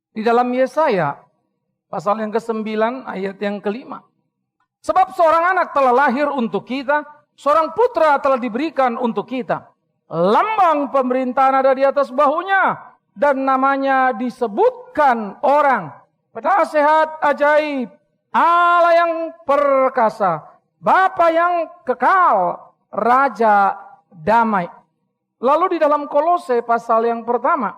Di dalam Yesaya, pasal yang ke-9 ayat yang ke-5. Sebab seorang anak telah lahir untuk kita, seorang putra telah diberikan untuk kita. Lambang pemerintahan ada di atas bahunya, dan namanya disebutkan orang Penasehat ajaib, Allah yang perkasa, Bapa yang kekal, Raja damai. Lalu di dalam Kolose pasal yang pertama,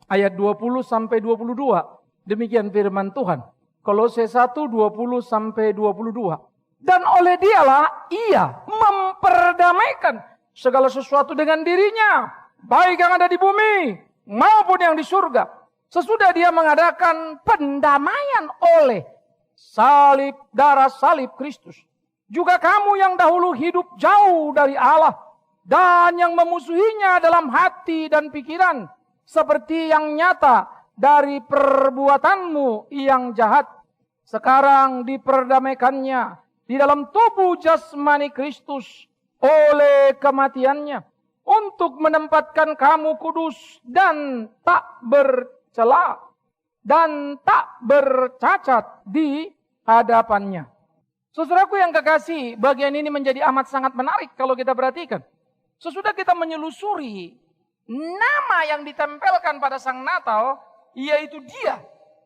ayat 20 sampai 22, demikian firman Tuhan. Kolose 1, 20 sampai 22. Dan oleh dialah ia memperdamaikan segala sesuatu dengan dirinya, baik yang ada di bumi maupun yang di surga. Sesudah dia mengadakan pendamaian oleh salib, darah salib Kristus. Juga kamu yang dahulu hidup jauh dari Allah dan yang memusuhinya dalam hati dan pikiran, seperti yang nyata dari perbuatanmu yang jahat, sekarang diperdamaikannya di dalam tubuh jasmani Kristus oleh kematiannya, untuk menempatkan kamu kudus dan tak bercela dan tak bercacat di hadapannya. Saudaraku yang kekasih, bagian ini menjadi amat sangat menarik kalau kita perhatikan. Sesudah kita menyelusuri nama yang ditempelkan pada Sang Natal, yaitu Dia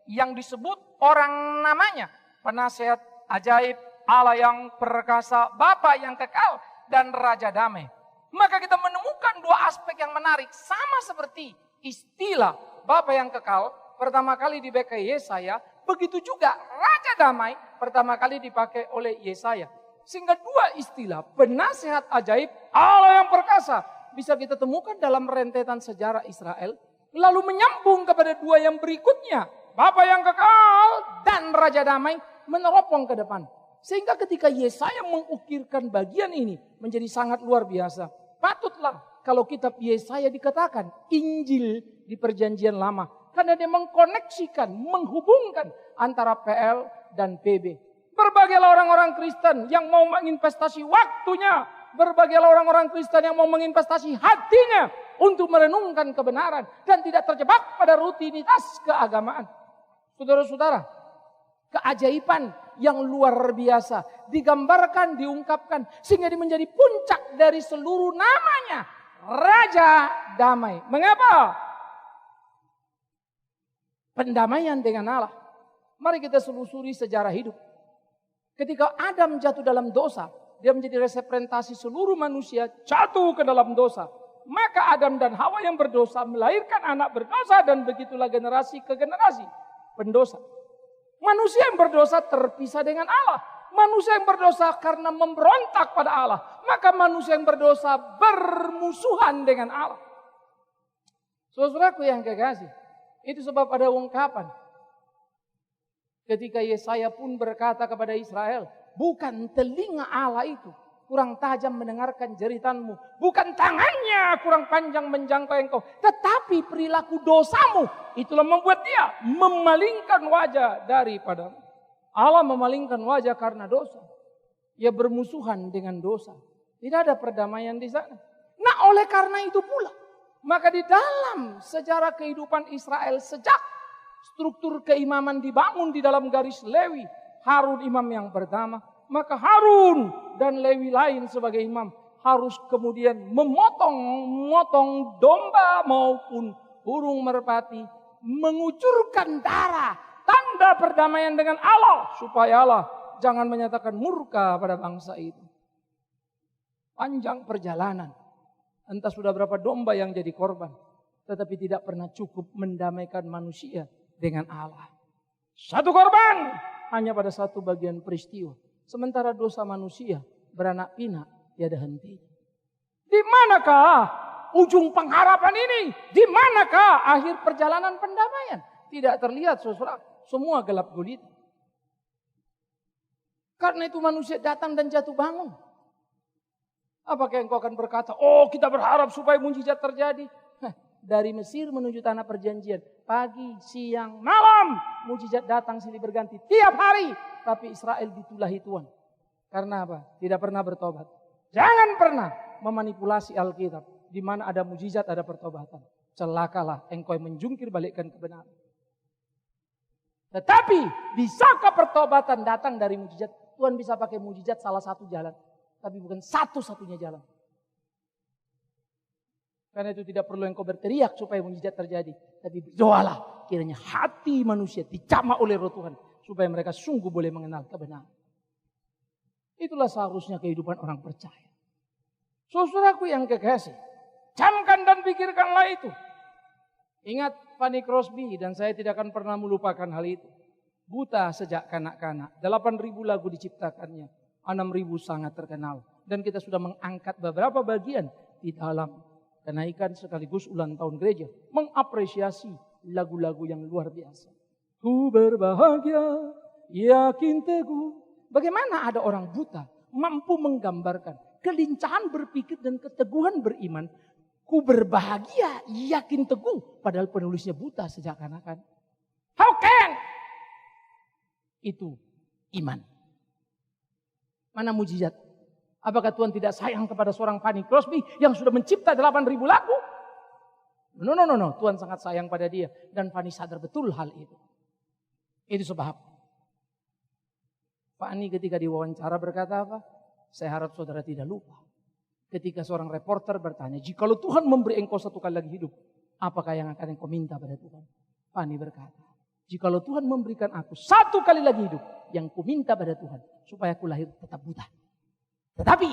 yang disebut orang namanya Penasehat ajaib, Allah yang perkasa, Bapa yang kekal, dan Raja damai. Maka kita menemukan dua aspek yang menarik, sama seperti istilah Bapa yang kekal pertama kali dipakai Yesaya, begitu juga Raja damai pertama kali dipakai oleh Yesaya. Sehingga dua istilah Penasehat ajaib, Allah yang perkasa bisa kita temukan dalam rentetan sejarah Israel, lalu menyambung kepada dua yang berikutnya, Bapa yang kekal dan Raja damai, meneropong ke depan. Sehingga ketika Yesaya mengukirkan bagian ini menjadi sangat luar biasa. Patutlah kalau kitab Yesaya dikatakan Injil di perjanjian lama. Karena dia mengkoneksikan, menghubungkan antara PL dan PB. Berbagailah orang-orang Kristen yang mau menginvestasi waktunya. Berbagailah orang-orang Kristen yang mau menginvestasi hatinya untuk merenungkan kebenaran dan tidak terjebak pada rutinitas keagamaan. Saudara-saudara, keajaiban yang luar biasa digambarkan, diungkapkan sehingga dia menjadi puncak dari seluruh namanya, Raja damai. Mengapa? Pendamaian dengan Allah. Mari kita selusuri sejarah hidup. Ketika Adam jatuh dalam dosa, dia menjadi representasi seluruh manusia jatuh ke dalam dosa. Maka Adam dan Hawa yang berdosa melahirkan anak berdosa, dan begitulah generasi ke generasi pendosa. Manusia yang berdosa terpisah dengan Allah. Manusia yang berdosa karena memberontak pada Allah. Maka manusia yang berdosa bermusuhan dengan Allah. Saudaraku yang kekasih, itu sebab ada ungkapan. Ketika Yesaya pun berkata kepada Israel, bukan telinga Allah itu kurang tajam mendengarkan jeritanmu, bukan tangannya kurang panjang menjangkau engkau, tetapi perilaku dosamu itulah membuat dia memalingkan wajah daripadamu. Allah memalingkan wajah karena dosa. Ia bermusuhan dengan dosa. Tidak ada perdamaian di sana. Nah, oleh karena itu pula, maka di dalam sejarah kehidupan Israel sejak struktur keimaman dibangun di dalam garis Lewi, Harun imam yang pertama, maka Harun dan Lewi lain sebagai imam harus kemudian memotong domba maupun burung merpati, mengucurkan darah, tanda perdamaian dengan Allah, supaya Allah jangan menyatakan murka pada bangsa itu. Panjang perjalanan, entah sudah berapa domba yang jadi korban, tetapi tidak pernah cukup mendamaikan manusia dengan Allah. Satu korban hanya pada satu bagian peristiwa. Sementara dosa manusia beranak pinak tiada henti. Di manakah ujung pengharapan ini? Di manakah akhir perjalanan pendamaian? Tidak terlihat, saudara. Semua gelap gulita. Karena itu manusia datang dan jatuh bangun. Apakah engkau akan berkata, oh kita berharap supaya mujizat terjadi? Dari Mesir menuju tanah perjanjian, pagi, siang, malam, mujizat datang silih berganti tiap hari. Tapi Israel ditulahi Tuhan. Karena apa? Tidak pernah bertobat. Jangan pernah memanipulasi Alkitab. Di mana ada mujizat ada pertobatan. Celakalah engkau yang menjungkir balikkan kebenaran. Tetapi bisakah pertobatan datang dari mujizat? Tuhan bisa pakai mujizat salah satu jalan. Tapi bukan satu-satunya jalan. Karena itu tidak perlu engkau berteriak supaya mujizat terjadi. Tapi berdoalah kiranya hati manusia dicamah oleh Roh Tuhan. Supaya mereka sungguh boleh mengenal kebenaran. Itulah seharusnya kehidupan orang percaya. Saudaraku yang kekasih. Camkan dan pikirkanlah itu. Ingat Fanny Crosby, dan saya tidak akan pernah melupakan hal itu. Buta sejak kanak-kanak. 8.000 lagu diciptakannya. 6.000 sangat terkenal. Dan kita sudah mengangkat beberapa bagian di dalam kenaikan sekaligus ulang tahun gereja. Mengapresiasi lagu-lagu yang luar biasa. Ku berbahagia, yakin teguh. Bagaimana ada orang buta mampu menggambarkan kelincahan berpikir dan keteguhan beriman. Ku berbahagia, yakin teguh. Padahal penulisnya buta sejak kanak-kanak. How can? Itu iman. Mana mujizat? Apakah Tuhan tidak sayang kepada seorang Fanny Crosby yang sudah mencipta 8.000 lagu? No. Tuhan sangat sayang pada dia. Dan Fanny sadar betul hal itu. Itu sebab Fanny ketika diwawancara berkata apa? Saya harap saudara tidak lupa. Ketika seorang reporter bertanya, jikalau Tuhan memberi engkau satu kali lagi hidup, apakah yang akan engkau minta pada Tuhan? Fanny berkata, jikalau Tuhan memberikan aku satu kali lagi hidup, yang ku minta pada Tuhan, supaya aku lahir tetap buta. Tetapi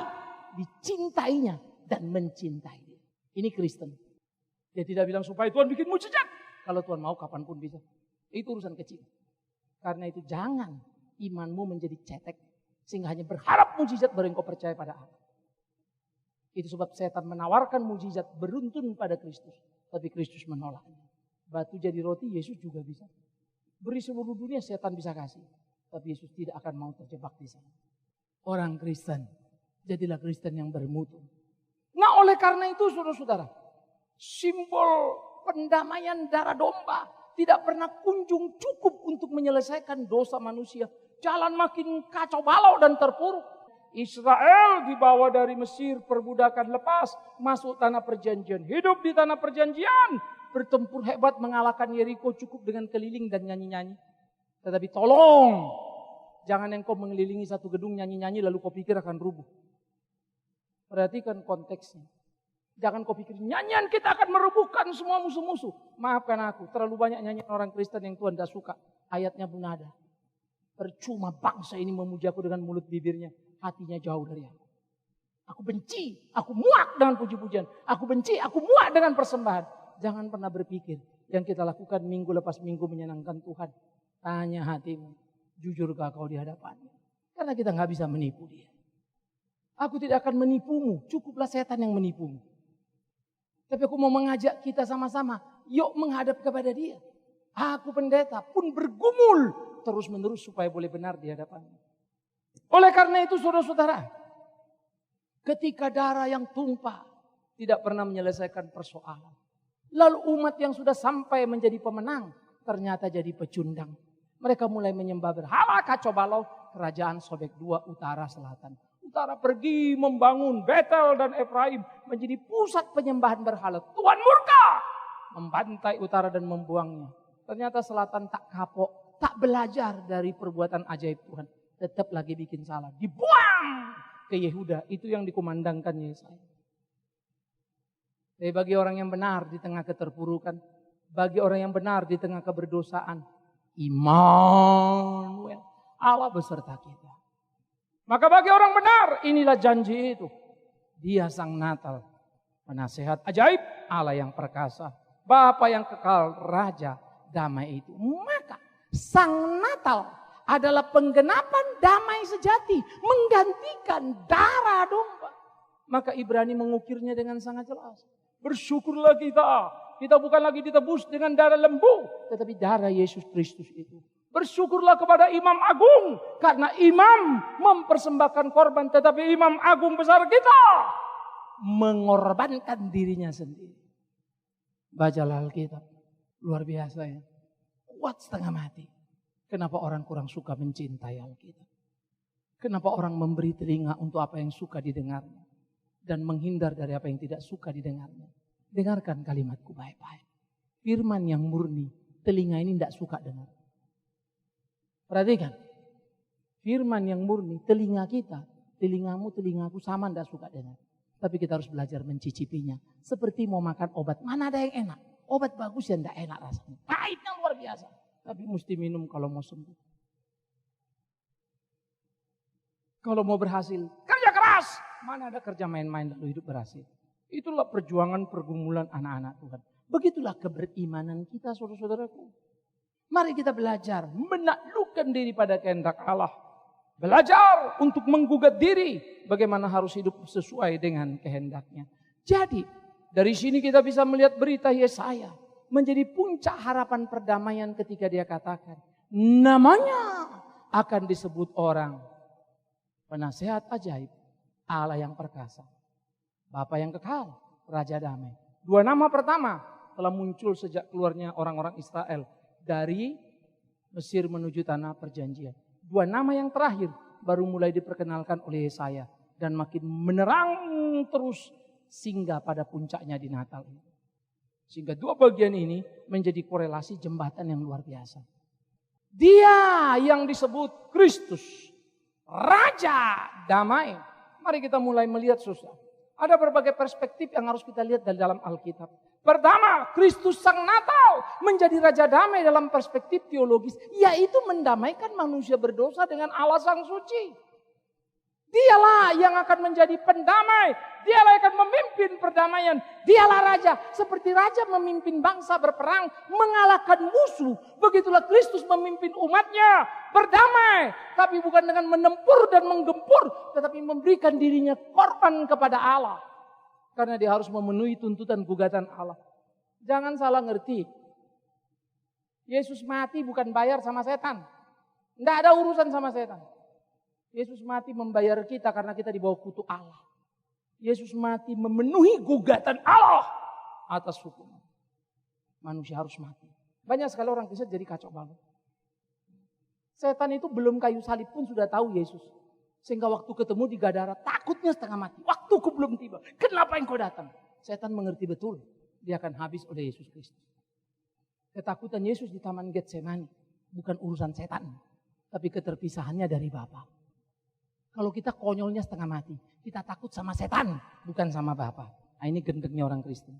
dicintainya dan mencintai dia. Ini Kristen. Dia tidak bilang supaya Tuhan bikin mujizat. Kalau Tuhan mau kapanpun bisa. Itu urusan kecil. Karena itu jangan imanmu menjadi cetek. Sehingga hanya berharap mujizat baru engkau percaya pada Allah. Itu sebab setan menawarkan mujizat beruntun pada Kristus. Tapi Kristus menolaknya. Batu jadi roti Yesus juga bisa. Beri seluruh dunia setan bisa kasih. Tapi Yesus tidak akan mau terjebak di sana. Orang Kristen. Jadilah Kristen yang bermutu. Nah oleh karena itu saudara-saudara. Simbol pendamaian darah domba. Tidak pernah kunjung cukup untuk menyelesaikan dosa manusia. Jalan makin kacau balau dan terpuruk. Israel dibawa dari Mesir perbudakan lepas. Masuk tanah perjanjian. Hidup di tanah perjanjian. Bertempur hebat mengalahkan Yeriko cukup dengan keliling dan nyanyi-nyanyi. Tetapi tolong. Jangan engkau mengelilingi satu gedung nyanyi-nyanyi lalu kau pikir akan rubuh. Perhatikan konteksnya. Jangan kau pikir nyanyian kita akan merubuhkan semua musuh-musuh. Maafkan aku. Terlalu banyak nyanyian orang Kristen yang Tuhan tidak suka. Ayatnya pun ada. Percuma bangsa ini memuji aku dengan mulut bibirnya. Hatinya jauh dari aku. Aku benci, aku muak dengan puji-pujian. Aku benci, aku muak dengan persembahan. Jangan pernah berpikir yang kita lakukan minggu lepas minggu menyenangkan Tuhan. Tanya hatimu, jujurkah kau di hadapannya? Karena kita nggak bisa menipu dia. Aku tidak akan menipumu, cukuplah setan yang menipumu. Tapi aku mau mengajak kita sama-sama, yuk menghadap kepada dia. Aku pendeta pun bergumul terus-menerus supaya boleh benar di hadapannya. Oleh karena itu saudara-saudara, ketika darah yang tumpah tidak pernah menyelesaikan persoalan. Lalu umat yang sudah sampai menjadi pemenang ternyata jadi pecundang. Mereka mulai menyembah berhala kacau balau, kerajaan sobek dua utara selatan. Utara pergi membangun Betel dan Efraim menjadi pusat penyembahan berhala. Tuhan murka membantai utara dan membuangnya. Ternyata selatan tak kapok, tak belajar dari perbuatan ajaib Tuhan. Tetap lagi bikin salah. Dibuang ke Yehuda. Itu yang dikumandangkan Yesaya. Tapi bagi orang yang benar di tengah keterpurukan. Bagi orang yang benar di tengah keberdosaan. Immanuel. Allah beserta kita. Maka bagi orang benar inilah janji itu. Dia sang Natal. Penasehat ajaib. Allah yang perkasa. Bapa yang kekal. Raja damai itu. Maka sang Natal adalah penggenapan damai sejati. Menggantikan darah domba. Maka Ibrani mengukirnya dengan sangat jelas. Bersyukurlah kita. Kita bukan lagi ditebus dengan darah lembu. Tetapi darah Yesus Kristus itu. Bersyukurlah kepada Imam Agung. Karena imam mempersembahkan korban. Tetapi Imam Agung besar kita mengorbankan dirinya sendiri. Bacalah Alkitab. Luar biasa ya. Kuat setengah mati. Kenapa orang kurang suka mencintai Alkitab? Kenapa orang memberi telinga untuk apa yang suka didengarnya? Dan menghindar dari apa yang tidak suka didengarnya. Dengarkan kalimatku baik-baik. Firman yang murni, telinga ini tidak suka dengar. Perhatikan. Firman yang murni, telinga kita, telingamu, telingaku sama tidak suka dengar. Tapi kita harus belajar mencicipinya. Seperti mau makan obat, mana ada yang enak. Obat bagus yang tidak enak rasanya. Pahitnya luar biasa. Tapi mesti minum kalau mau sembuh. Kalau mau berhasil, kerja keras. Mana ada kerja main-main lalu hidup berhasil. Itulah perjuangan pergumulan anak-anak Tuhan. Begitulah keberimanan kita saudara-saudaraku. Mari kita belajar menaklukkan diri pada kehendak Allah. Belajar untuk menggugat diri bagaimana harus hidup sesuai dengan kehendaknya. Jadi dari sini kita bisa melihat berita Yesaya menjadi puncak harapan perdamaian ketika dia katakan namanya akan disebut orang penasehat ajaib, Allah yang perkasa, Bapa yang kekal, Raja damai. Dua nama pertama telah muncul sejak keluarnya orang-orang Israel dari Mesir menuju tanah perjanjian. Dua nama yang terakhir baru mulai diperkenalkan oleh Yesaya dan makin menerang terus sehingga pada puncaknya di Natal ini. Sehingga dua bagian ini menjadi korelasi jembatan yang luar biasa. Dia yang disebut Kristus, Raja damai. Mari kita mulai melihat susah. Ada berbagai perspektif yang harus kita lihat dalam Alkitab. Pertama, Kristus Sang Natal menjadi Raja damai dalam perspektif teologis. Yaitu mendamaikan manusia berdosa dengan Allah Sang Suci. Dialah yang akan menjadi pendamai. Dialah yang akan memimpin perdamaian. Dialah Raja. Seperti Raja memimpin bangsa berperang, mengalahkan musuh. Begitulah Kristus memimpin umatnya berdamai. Tapi bukan dengan menempur dan menggempur. Tetapi memberikan dirinya korban kepada Allah. Karena dia harus memenuhi tuntutan gugatan Allah. Jangan salah ngerti. Yesus mati bukan bayar sama setan. Tidak ada urusan sama setan. Yesus mati membayar kita karena kita dibawa kutuk Allah. Yesus mati memenuhi gugatan Allah atas hukum. Manusia harus mati. Banyak sekali orang Kristen jadi kacau banget. Setan itu belum kayu salib pun sudah tahu Yesus. Sehingga waktu ketemu di Gadara takutnya setengah mati. Waktuku belum tiba. Kenapa engkau datang? Setan mengerti betul. Dia akan habis oleh Yesus Kristus. Ketakutan Yesus di Taman Getsemani bukan urusan setan. Tapi keterpisahannya dari Bapa. Kalau kita konyolnya setengah mati. Kita takut sama setan. Bukan sama Bapa. Nah, ini gendengnya orang Kristen.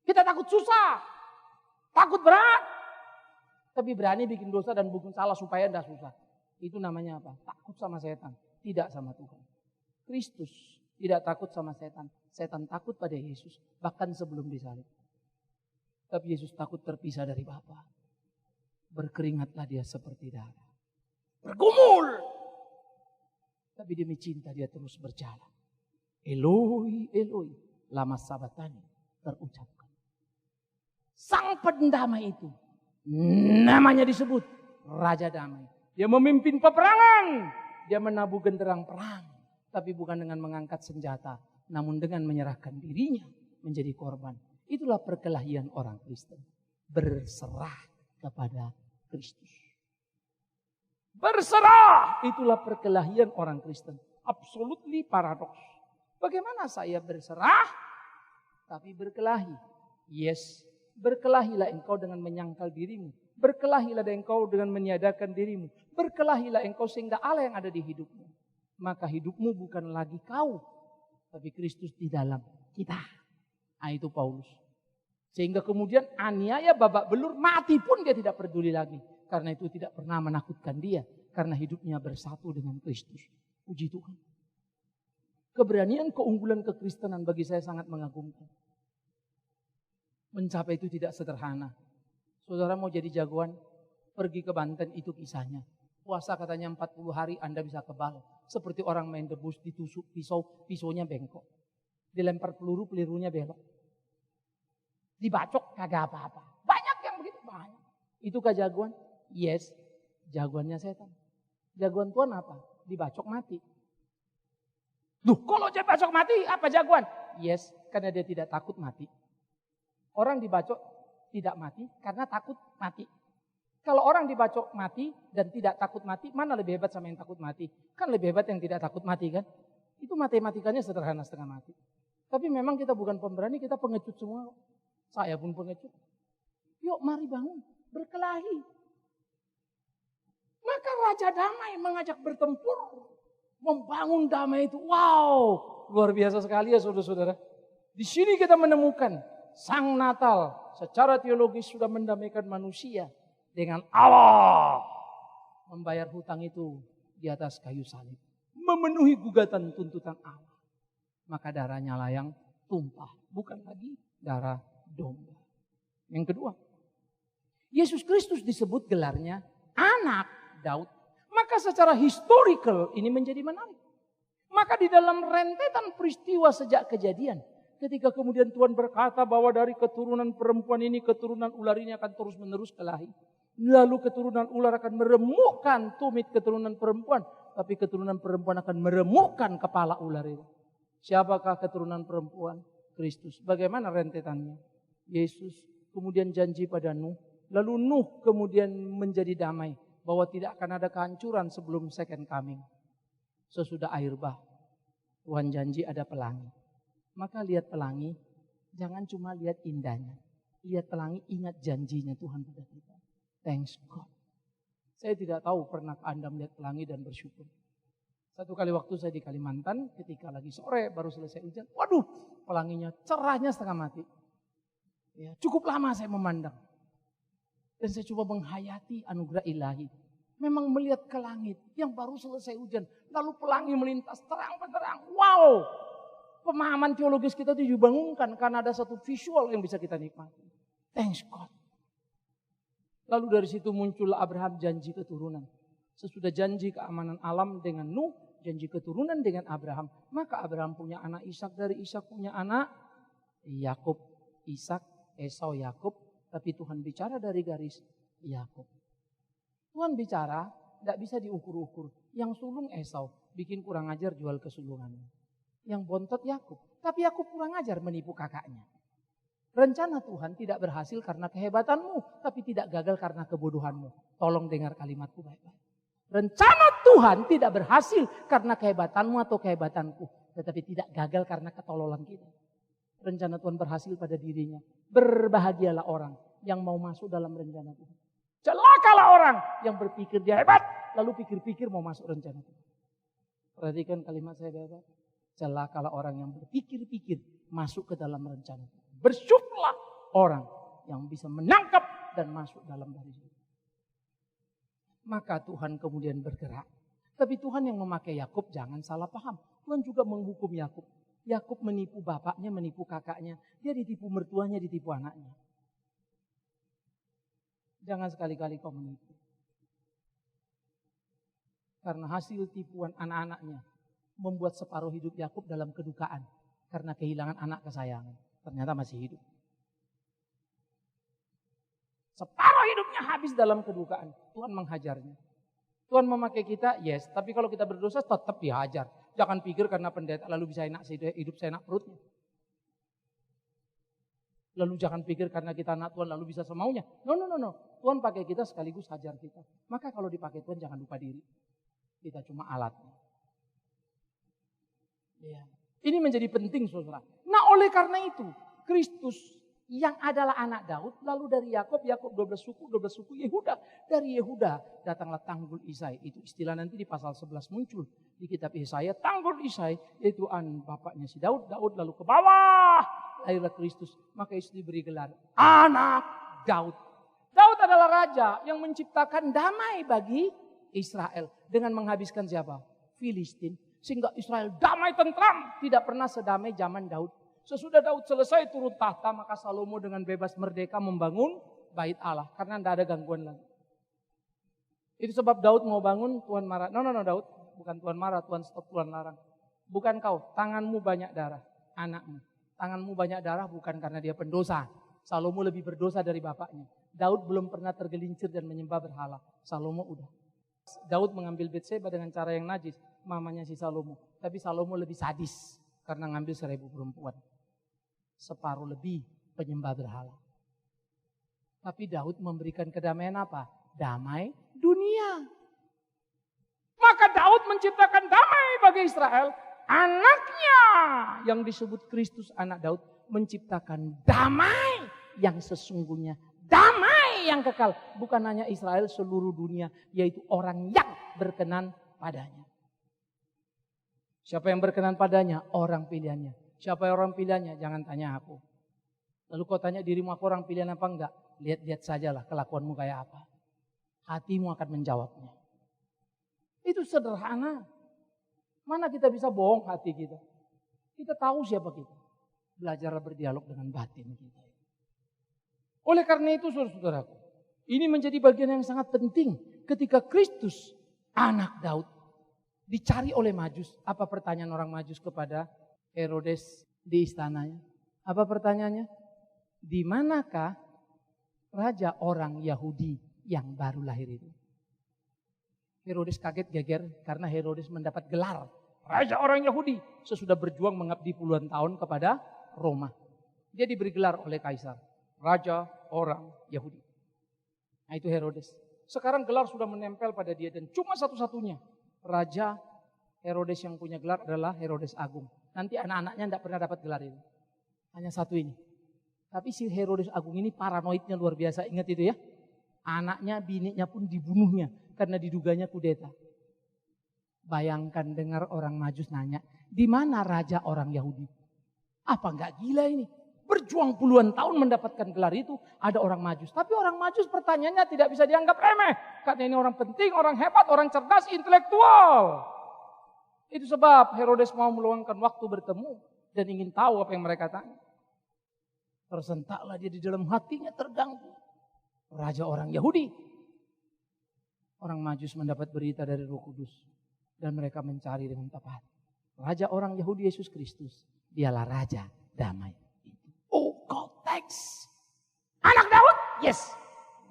Kita takut susah. Takut berat. Tapi berani bikin dosa dan bikin salah supaya tidak susah. Itu namanya apa? Takut sama setan. Tidak sama Tuhan. Kristus tidak takut sama setan. Setan takut pada Yesus. Bahkan sebelum disalib. Tapi Yesus takut terpisah dari Bapa. Berkeringatlah dia seperti darah. Bergumul. Tapi demi cinta dia terus berjalan. Eloi, Eloi. Lama sabatani terucapkan. Sang pendamai itu. Namanya disebut Raja Damai. Dia memimpin peperangan. Dia menabuh genderang perang. Tapi bukan dengan mengangkat senjata. Namun dengan menyerahkan dirinya menjadi korban. Itulah perkelahian orang Kristen. Berserah kepada Kristus. Berserah. Itulah perkelahian orang Kristen. Absolutely paradoks. Bagaimana saya berserah tapi berkelahi? Yes. Berkelahilah engkau dengan menyangkal dirimu. Berkelahilah engkau dengan meniadakan dirimu. Berkelahilah engkau sehingga Allah yang ada di hidupmu. Maka hidupmu bukan lagi kau. Tapi Kristus di dalam kita. Nah, itu Paulus. Sehingga kemudian aniaya babak belur mati pun dia tidak peduli lagi. Karena itu tidak pernah menakutkan dia. Karena hidupnya bersatu dengan Kristus. Puji Tuhan. Keberanian keunggulan kekristenan bagi saya sangat mengagumkan. Mencapai itu tidak sederhana. Saudara mau jadi jagoan, pergi ke Banten itu kisahnya. Puasa katanya 40 hari Anda bisa kebal. Seperti orang main debus ditusuk pisau, pisaunya bengkok. Dilempar peluru, pelurunya belok. Dibacok kagak apa-apa. Banyak yang begitu, banyak. Itukah jagoan? Yes, jagoannya setan. Jagoan Tuhan apa? Dibacok mati. Duh, kalau dia bacok mati, apa jagoan? Yes, karena dia tidak takut mati. Orang dibacok tidak mati karena takut mati. Kalau orang dibacok mati dan tidak takut mati, mana lebih hebat sama yang takut mati? Kan lebih hebat yang tidak takut mati kan? Itu matematikanya sederhana setengah mati. Tapi memang kita bukan pemberani, kita pengecut semua. Saya pun pengecut. Yuk mari bangun, berkelahi. Maka Raja Damai mengajak bertempur. Membangun damai itu. Wow, luar biasa sekali ya saudara-saudara. Di sini kita menemukan Sang Natal secara teologis sudah mendamaikan manusia dengan Allah. Membayar hutang itu di atas kayu salib. Memenuhi gugatan tuntutan Allah. Maka darahnya lah yang tumpah. Bukan lagi darah domba. Yang kedua, Yesus Kristus disebut gelarnya anak Daud. Maka secara historical ini menjadi menarik. Maka di dalam rentetan peristiwa sejak kejadian. Ketika kemudian Tuhan berkata bahwa dari keturunan perempuan ini, keturunan ular ini akan terus menerus kelahi. Lalu keturunan ular akan meremukkan tumit keturunan perempuan. Tapi keturunan perempuan akan meremukkan kepala ular itu. Siapakah keturunan perempuan? Kristus. Bagaimana rentetannya? Yesus kemudian janji pada Nuh. Lalu Nuh kemudian menjadi damai. Bahwa tidak akan ada kehancuran sebelum second coming. Sesudah air bah. Tuhan janji ada pelangi. Maka lihat pelangi. Jangan cuma lihat indahnya. Lihat pelangi, ingat janjinya Tuhan pada kita. Thanks God. Saya tidak tahu pernah Anda melihat pelangi dan bersyukur. Satu kali waktu saya di Kalimantan, ketika lagi sore baru selesai hujan. Waduh, pelanginya cerahnya setengah mati. Ya, cukup lama saya memandang. Dan saya coba menghayati anugerah ilahi. Memang melihat ke langit yang baru selesai hujan. Lalu pelangi melintas terang benderang. Wow. Pemahaman teologis kita itu dibangunkan karena ada satu visual yang bisa kita nikmati. Thanks God. Lalu dari situ muncul Abraham janji keturunan. Sesudah janji keamanan alam dengan Nuh. Janji keturunan dengan Abraham. Maka Abraham punya anak Ishak. Dari Ishak punya anak Yakub. Ishak, Esau, Yakub. Tapi Tuhan bicara dari garis Yakub. Tuhan bicara, tidak bisa diukur-ukur. Yang sulung Esau, bikin kurang ajar jual kesulungannya. Yang bontot Yakub, tapi Yakub kurang ajar menipu kakaknya. Rencana Tuhan tidak berhasil karena kehebatanmu, tapi tidak gagal karena kebodohanmu. Tolong dengar kalimatku baik-baik. Rencana Tuhan tidak berhasil karena kehebatanmu atau kehebatanku, tetapi tidak gagal karena ketololan kita. Rencana Tuhan berhasil pada dirinya. Berbahagialah orang yang mau masuk dalam rencana Tuhan. Celakalah orang yang berpikir dia hebat, lalu pikir-pikir mau masuk rencana Tuhan. Perhatikan kalimat saya baik-baik. Celakalah orang yang berpikir-pikir masuk ke dalam rencana Tuhan. Bersyukurlah orang yang bisa menangkap dan masuk dalam garis itu. Maka Tuhan kemudian bergerak. Tapi Tuhan yang memakai Yakub jangan salah paham. Tuhan juga menghukum Yakub. Yakub menipu bapaknya, menipu kakaknya. Dia ditipu mertuanya, ditipu anaknya. Jangan sekali-kali kau menipu. Karena hasil tipuan anak-anaknya membuat separuh hidup Yakub dalam kedukaan. Karena kehilangan anak kesayangan. Ternyata masih hidup. Separuh hidupnya habis dalam kedukaan. Tuhan menghajarnya. Tuhan memakai kita, yes. Tapi kalau kita berdosa tetap dihajar. Jangan pikir karena pendeta lalu bisa enak hidup seenak perutnya. Lalu jangan pikir karena kita anak Tuhan lalu bisa semaunya. No. Tuhan pakai kita sekaligus hajar kita. Maka kalau dipakai Tuhan jangan lupa diri. Kita cuma alatnya. Ya. Ini menjadi penting saudara. Nah oleh karena itu Kristus yang adalah anak Daud, lalu dari Yakub 12 suku Yehuda. Dari Yehuda datanglah Tanggul Isai. Itu istilah nanti di pasal 11 muncul di kitab Yesaya. Tanggul Isai yaitu bapaknya si Daud. Daud lalu ke bawah lahirlah Kristus. Maka Yesus diberi gelar anak Daud. Daud adalah raja yang menciptakan damai bagi Israel dengan menghabiskan siapa? Filistin. Sehingga Israel damai tentram, tidak pernah sedamai zaman Daud. Sesudah Daud selesai turun tahta, maka Salomo dengan bebas merdeka membangun bait Allah. Karena tidak ada gangguan lagi. Itu sebab Daud mau bangun, Tuhan marah. No Daud, bukan Tuhan marah, Tuhan stop, Tuhan larang. Bukan kau, tanganmu banyak darah, anakmu. Tanganmu banyak darah bukan karena dia pendosa. Salomo lebih berdosa dari bapaknya. Daud belum pernah tergelincir dan menyembah berhala. Salomo udah. Daud mengambil Batseba dengan cara yang najis, mamanya si Salomo. Tapi Salomo lebih sadis karena ngambil 1000 perempuan. Separuh lebih penyembah berhala. Tapi Daud memberikan kedamaian apa? Damai dunia. Maka Daud menciptakan damai bagi Israel. Anaknya yang disebut Kristus anak Daud menciptakan damai yang sesungguhnya. Damai yang kekal. Bukan hanya Israel, seluruh dunia. Yaitu orang yang berkenan padanya. Siapa yang berkenan padanya? Orang pilihannya. Siapa yang orang pilihannya? Jangan tanya aku. Lalu kau tanya dirimu, aku orang pilihan apa enggak? Lihat-lihat sajalah kelakuanmu kayak apa. Hatimu akan menjawabnya. Itu sederhana. Mana kita bisa bohong hati kita? Kita tahu siapa kita. Belajarlah berdialog dengan batin kita. Oleh karena itu saudara-saudaraku, ini menjadi bagian yang sangat penting ketika Kristus, anak Daud, dicari oleh Majus. Apa pertanyaan orang Majus kepada Herodes di istananya? Apa pertanyaannya? Di manakah raja orang Yahudi yang baru lahir itu? Herodes kaget geger karena Herodes mendapat gelar raja orang Yahudi sesudah berjuang mengabdi puluhan tahun kepada Roma. Dia diberi gelar oleh kaisar, raja orang Yahudi. Nah itu Herodes. Sekarang gelar sudah menempel pada dia dan cuma satu-satunya raja Herodes yang punya gelar adalah Herodes Agung. Nanti anak-anaknya tidak pernah dapat gelar itu. Hanya satu ini. Tapi si Herodes Agung ini paranoidnya luar biasa. Ingat itu ya. Anaknya, bininya pun dibunuhnya karena diduganya kudeta. Bayangkan dengar orang Majus nanya, di mana raja orang Yahudi? Apa enggak gila ini? Berjuang puluhan tahun mendapatkan gelar itu, ada orang Majus. Tapi orang Majus pertanyaannya tidak bisa dianggap remeh. Karena ini orang penting, orang hebat, orang cerdas, intelektual. Itu sebab Herodes mau meluangkan waktu bertemu dan ingin tahu apa yang mereka tanya. Tersentaklah dia di dalam hatinya terganggu. Raja orang Yahudi. Orang Majus mendapat berita dari Roh Kudus. Dan mereka mencari dengan tepat. Raja orang Yahudi Yesus Kristus. Dialah Raja Damai. Oh konteks. Anak Daud? Yes.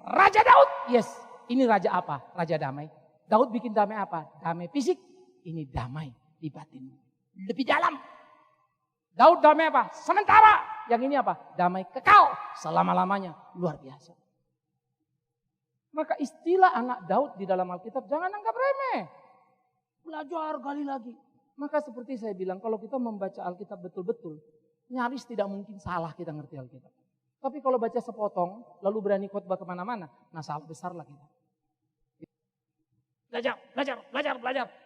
Raja Daud? Yes. Ini raja apa? Raja damai. Daud bikin damai apa? Damai fisik. Ini damai di batin. Lebih dalam. Daud damai apa? Sementara. Yang ini apa? Damai kekal. Selama-lamanya. Luar biasa. Maka istilah anak Daud di dalam Alkitab jangan anggap remeh. Belajar kali lagi. Maka seperti saya bilang, kalau kita membaca Alkitab betul-betul, nyaris tidak mungkin salah kita ngerti Alkitab. Tapi kalau baca sepotong, lalu berani khotbah kemana-mana, nah salah besar lah kita. Belajar.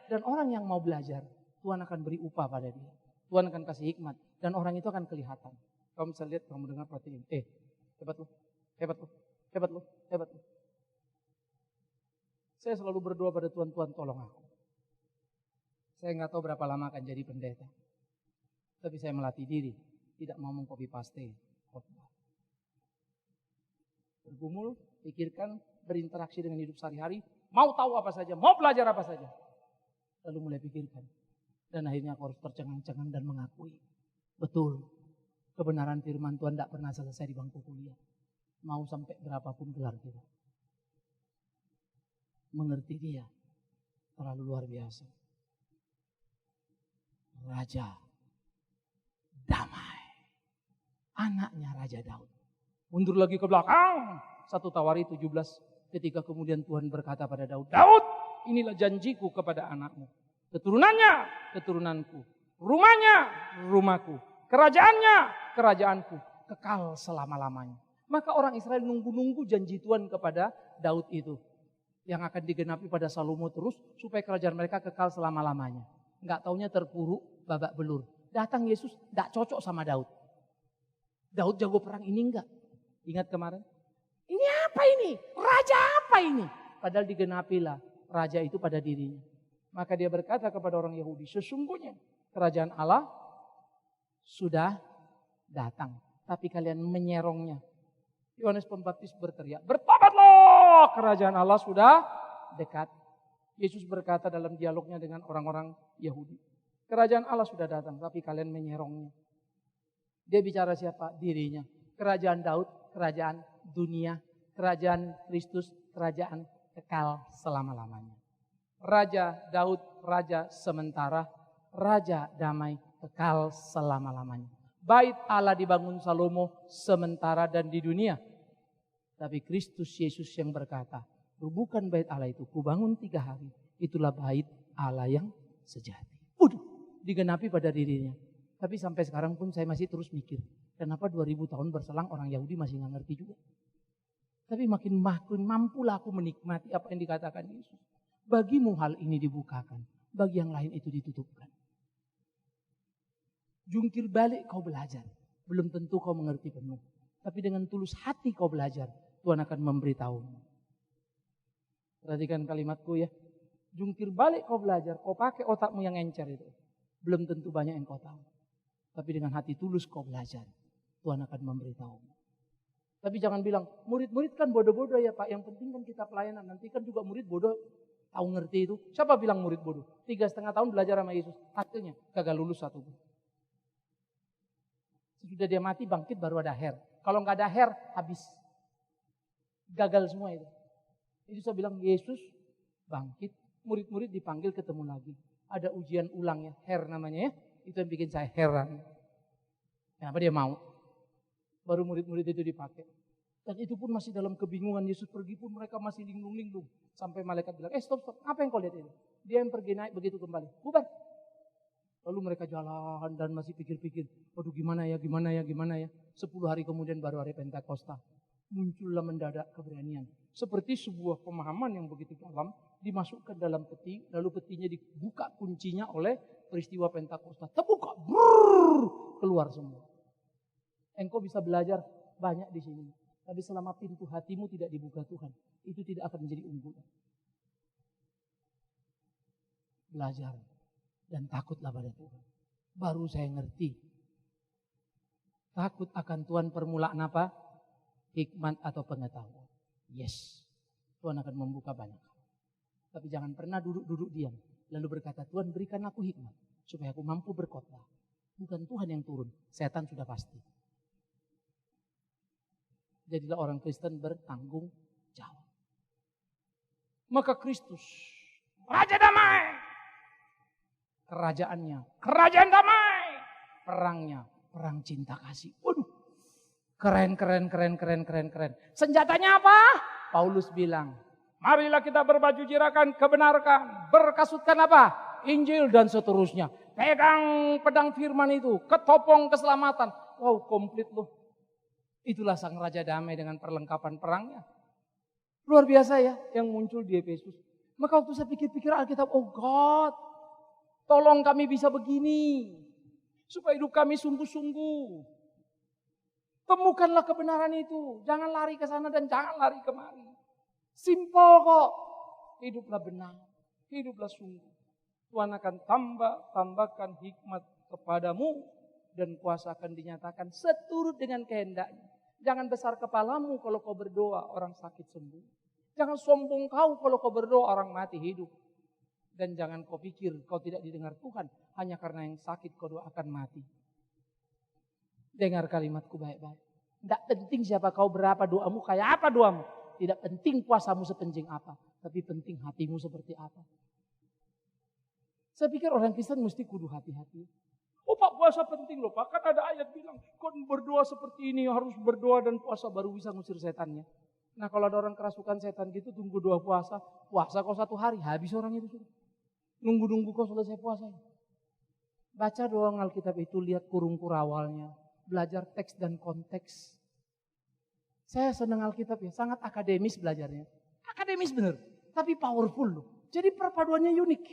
Dan orang yang mau belajar, Tuhan akan beri upah pada dia. Tuhan akan kasih hikmat. Dan orang itu akan kelihatan. Kamu bisa lihat, kamu dengar perhatiin. Hebat lu. Saya selalu berdoa pada Tuhan, Tuhan tolong aku. Saya nggak tahu berapa lama akan jadi pendeta. Tapi saya melatih diri, tidak mau mengcopy paste khotbah. Bergumul, pikirkan, berinteraksi dengan hidup sehari-hari, mau tahu apa saja, mau belajar apa saja. Lalu mulai pikirkan. Dan akhirnya aku harus tercengang-cengang dan mengakui. Betul, kebenaran firman Tuhan tidak pernah selesai di bangku kuliah. Mau sampai berapapun gelar kita. Mengerti dia, terlalu luar biasa. Raja Damai. Anaknya Raja Daud. Mundur lagi ke belakang. 1 Tawari 17. Ketika kemudian Tuhan berkata pada Daud. Daud, inilah janjiku kepada anakmu. Keturunannya, keturunanku. Rumahnya, rumahku. Kerajaannya, kerajaanku. Kekal selama-lamanya. Maka orang Israel nunggu-nunggu janji Tuhan kepada Daud itu. Yang akan digenapi pada Salomo terus. Supaya kerajaan mereka kekal selama-lamanya. Enggak taunya terpuruk, babak belur. Datang Yesus, enggak cocok sama Daud. Daud jago perang ini enggak? Ingat kemarin? Ini apa ini? Raja apa ini? Padahal digenapilah raja itu pada dirinya. Maka dia berkata kepada orang Yahudi, sesungguhnya kerajaan Allah sudah datang. Tapi kalian menyerongnya. Yohanes Pembaptis berteriak, bertobatlah, kerajaan Allah sudah dekat. Yesus berkata dalam dialognya dengan orang-orang Yahudi. Kerajaan Allah sudah datang, tapi kalian menyerongnya. Dia bicara siapa? Dirinya. Kerajaan Daud, kerajaan dunia. Kerajaan Kristus, kerajaan kekal selama-lamanya. Raja Daud, raja sementara. Raja damai, kekal selama-lamanya. Bait Allah dibangun Salomo sementara dan di dunia. Tapi Kristus Yesus yang berkata, bukan bait Allah itu, kubangun 3 hari. Itulah bait Allah yang sejati. Digenapi pada dirinya. Tapi sampai sekarang pun saya masih terus mikir. Kenapa 2000 tahun berselang orang Yahudi masih nggak ngerti juga. Tapi makin mampulah aku menikmati apa yang dikatakan Yesus. Bagimu hal ini dibukakan, bagi yang lain itu ditutupkan. Jungkir balik kau belajar, belum tentu kau mengerti penuh. Tapi dengan tulus hati kau belajar, Tuhan akan memberitahumu. Perhatikan kalimatku ya. Jungkir balik kau belajar, kau pakai otakmu yang encer itu. Belum tentu banyak yang kau tahu. Tapi dengan hati tulus kau belajar, Tuhan akan memberitahumu. Tapi jangan bilang, murid-murid kan bodoh-bodoh ya Pak. Yang penting kan kita pelayanan. Nanti kan juga murid bodoh tahu ngerti itu. Siapa bilang murid bodoh? 3,5 tahun belajar sama Yesus. Hasilnya gagal lulus satu. Sudah dia mati bangkit baru ada her. Kalau nggak ada her habis. Gagal semua itu. Itu saya bilang Yesus bangkit. Murid-murid dipanggil ketemu lagi. Ada ujian ulang ya. Her namanya ya. Itu yang bikin saya heran. Kenapa dia mau? Baru murid-murid itu dipakai. Dan itu pun masih dalam kebingungan. Yesus pergi pun mereka masih linglung-linglung. Sampai malaikat bilang, stop. Apa yang kau lihat itu? Dia yang pergi naik begitu kembali. Bubar. Lalu mereka jalan dan masih pikir-pikir. Waduh gimana ya. 10 hari kemudian baru hari Pentakosta. Muncullah mendadak keberanian. Seperti sebuah pemahaman yang begitu dalam. Dimasukkan dalam peti. Lalu petinya dibuka kuncinya oleh peristiwa Pentakosta. Terbuka. Brrr, keluar semua. Engkau bisa belajar banyak di sini. Tapi selama pintu hatimu tidak dibuka Tuhan. Itu tidak akan menjadi unggulan. Belajar. Dan takutlah pada Tuhan. Baru saya ngerti. Takut akan Tuhan permulaan apa? Hikmat atau pengetahuan. Yes. Tuhan akan membuka banyak hal. Tapi jangan pernah duduk-duduk diam. Lalu berkata, Tuhan berikan aku hikmat. Supaya aku mampu berkhotbah. Bukan Tuhan yang turun. Setan sudah pasti. Jadilah orang Kristen bertanggung jawab. Maka Kristus, Raja Damai. Kerajaannya, kerajaan damai. Perangnya, perang cinta kasih. Waduh, keren. Senjatanya apa? Paulus bilang, marilah kita berbaju jirakan, kebenarkan, berkasutkan apa? Injil dan seterusnya. Pegang pedang firman itu, ketopong keselamatan. Wow, komplit loh. Itulah sang Raja Damai dengan perlengkapan perangnya. Luar biasa ya yang muncul di Efesus. Maka waktu saya pikir-pikir Alkitab, oh God, tolong kami bisa begini. Supaya hidup kami sungguh-sungguh. Temukanlah kebenaran itu. Jangan lari ke sana dan jangan lari kemari. Simpel kok. Hiduplah benar. Hiduplah sungguh. Tuhan akan tambahkan hikmat kepadamu. Dan kuasa akan dinyatakan seturut dengan kehendaknya. Jangan besar kepalamu kalau kau berdoa orang sakit sembuh. Jangan sombong kau kalau kau berdoa orang mati hidup. Dan jangan kau pikir kau tidak didengar Tuhan. Hanya karena yang sakit kau doakan mati. Dengar kalimatku baik-baik. Tidak penting siapa kau, berapa doamu, kayak apa doamu. Tidak penting puasamu sepenting apa. Tapi penting hatimu seperti apa. Saya pikir orang Kristen mesti kudu hati-hati. Oh Pak, puasa penting loh Pak. Kan ada ayat bilang, kau berdoa seperti ini, harus berdoa dan puasa baru bisa ngusir setannya. Nah kalau ada orang kerasukan setan gitu, tunggu doa puasa. Puasa kau 1 hari, habis orang itu sudah. Nunggu-nunggu kau selesai puasa. Baca doang Alkitab itu, lihat kurung-kurung awalnya. Belajar teks dan konteks. Saya senang Alkitab ya, sangat akademis belajarnya. Akademis bener, tapi powerful loh. Jadi perpaduannya unik.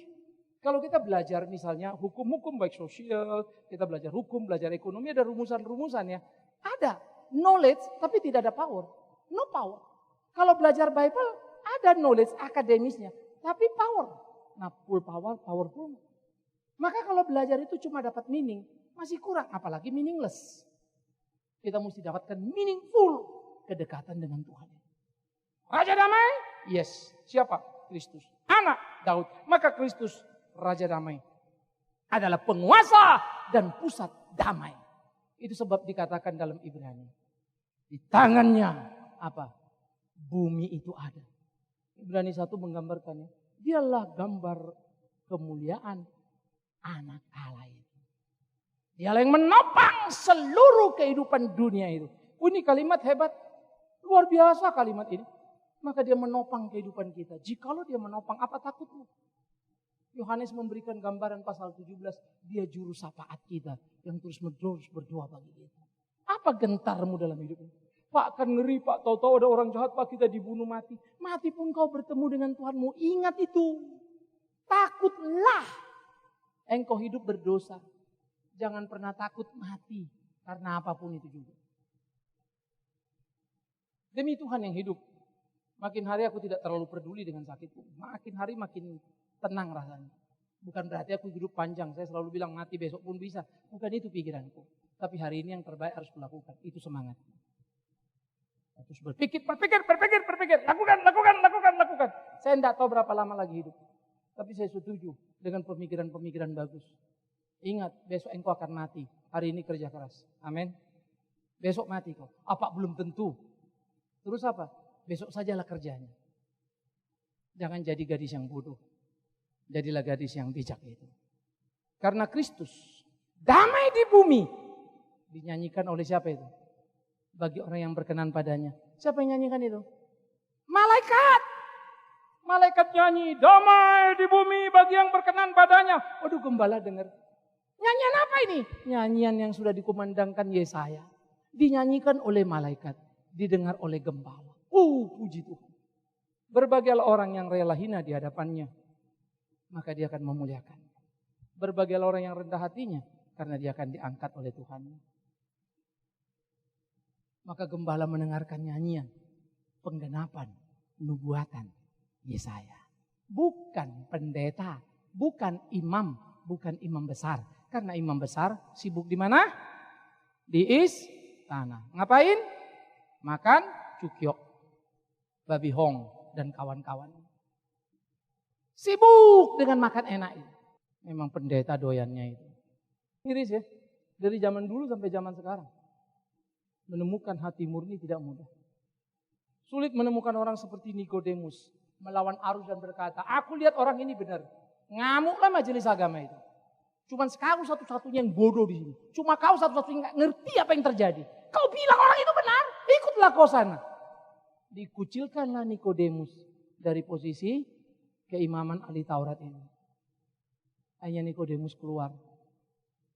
Kalau kita belajar misalnya hukum-hukum baik sosial, kita belajar hukum, belajar ekonomi, ada rumusan-rumusan ya. Ada knowledge tapi tidak ada power. No power. Kalau belajar Bible ada knowledge akademisnya, tapi power. Nah full power, powerful. Maka kalau belajar itu cuma dapat meaning, masih kurang. Apalagi meaningless. Kita mesti dapatkan meaningful kedekatan dengan Tuhan. Raja Damai? Yes. Siapa? Kristus. Anak Daud. Maka Kristus Raja Damai adalah penguasa dan pusat damai. Itu sebab dikatakan dalam Ibrani. Di tangannya apa? Bumi itu ada. Ibrani 1 menggambarkannya. Dialah gambar kemuliaan anak Allah itu. Dialah yang menopang seluruh kehidupan dunia itu. Ini kalimat hebat. Luar biasa kalimat ini. Maka dia menopang kehidupan kita. Jikalau dia menopang, apa takutmu? Yohanes memberikan gambaran pasal 17. Dia juru syafaat kita. Yang terus berdoa bagi kita. Apa gentarmu dalam hidup ini? Pak kan ngeri Pak, tahu-tahu ada orang jahat Pak, kita dibunuh mati. Mati pun kau bertemu dengan Tuhanmu, ingat itu. Takutlah engkau hidup berdosa. Jangan pernah takut mati, karena apapun itu juga. Demi Tuhan yang hidup, makin hari aku tidak terlalu peduli dengan sakitku. Makin hari makin tenang rasanya. Bukan berarti aku hidup panjang, saya selalu bilang mati besok pun bisa. Bukan itu pikiranku. Tapi hari ini yang terbaik harus kulakukan, itu semangat. Terus berpikir. Lakukan. Saya tidak tahu berapa lama lagi hidup. Tapi saya setuju dengan pemikiran-pemikiran bagus. Ingat, besok engkau akan mati. Hari ini kerja keras. Amin. Besok mati kau. Apa belum tentu. Terus apa? Besok sajalah kerjanya. Jangan jadi gadis yang bodoh. Jadilah gadis yang bijak itu. Karena Kristus, damai di bumi. Dinyanyikan oleh siapa itu? Bagi orang yang berkenan padanya. Siapa yang nyanyikan itu? Malaikat. Malaikat nyanyi, damai di bumi bagi yang berkenan padanya. Waduh, gembala dengar. Nyanyian apa ini? Nyanyian yang sudah dikumandangkan Yesaya. Dinyanyikan oleh malaikat. Didengar oleh gembala. Puji Tuhan. Berbahagialah orang yang rela hina di hadapannya. Maka dia akan memuliakan. Berbahagialah orang yang rendah hatinya. Karena dia akan diangkat oleh Tuhan. Maka gembala mendengarkan nyanyian. Penggenapan. Nubuatan Yesaya. Bukan pendeta. Bukan imam. Bukan imam besar. Karena imam besar sibuk di mana? Di istana. Ngapain? Makan cukyok. Babi hong dan kawan-kawan. Sibuk dengan makan enak itu. Memang pendeta doyannya itu. Miris ya. Dari zaman dulu sampai zaman sekarang. Menemukan hati murni tidak mudah. Sulit menemukan orang seperti Nikodemus. Melawan arus dan berkata, aku lihat orang ini benar. Ngamuklah majelis agama itu. Cuman kau satu-satunya yang bodoh di sini. Cuma kau satu-satunya yang gak ngerti apa yang terjadi. Kau bilang orang itu benar, ikutlah kau sana. Dikucilkanlah Nikodemus dari posisi keimaman ahli Taurat ini. Akhirnya Nikodemus keluar.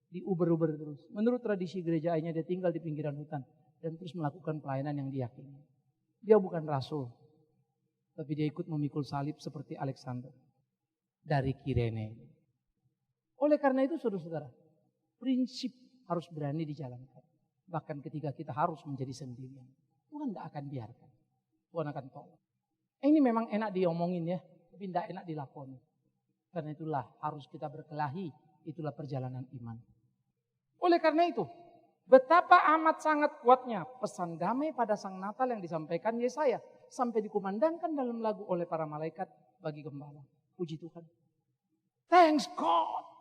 Diuber-uber terus. Menurut tradisi gereja akhirnya dia tinggal di pinggiran hutan. Dan terus melakukan pelayanan yang diyakini. Dia bukan rasul. Tapi dia ikut memikul salib seperti Alexander. Dari Kirene. Oleh karena itu saudara-saudara, prinsip harus berani dijalankan. Bahkan ketika kita harus menjadi sendirian. Tuhan tidak akan biarkan. Tuhan akan tolong. Ini memang enak diomongin ya, tapi tidak enak dilakoni. Karena itulah harus kita berkelahi, itulah perjalanan iman. Oleh karena itu, betapa amat sangat kuatnya pesan damai pada Sang Natal yang disampaikan Yesaya. Sampai dikumandangkan dalam lagu oleh para malaikat bagi gembala. Puji Tuhan. Thanks God.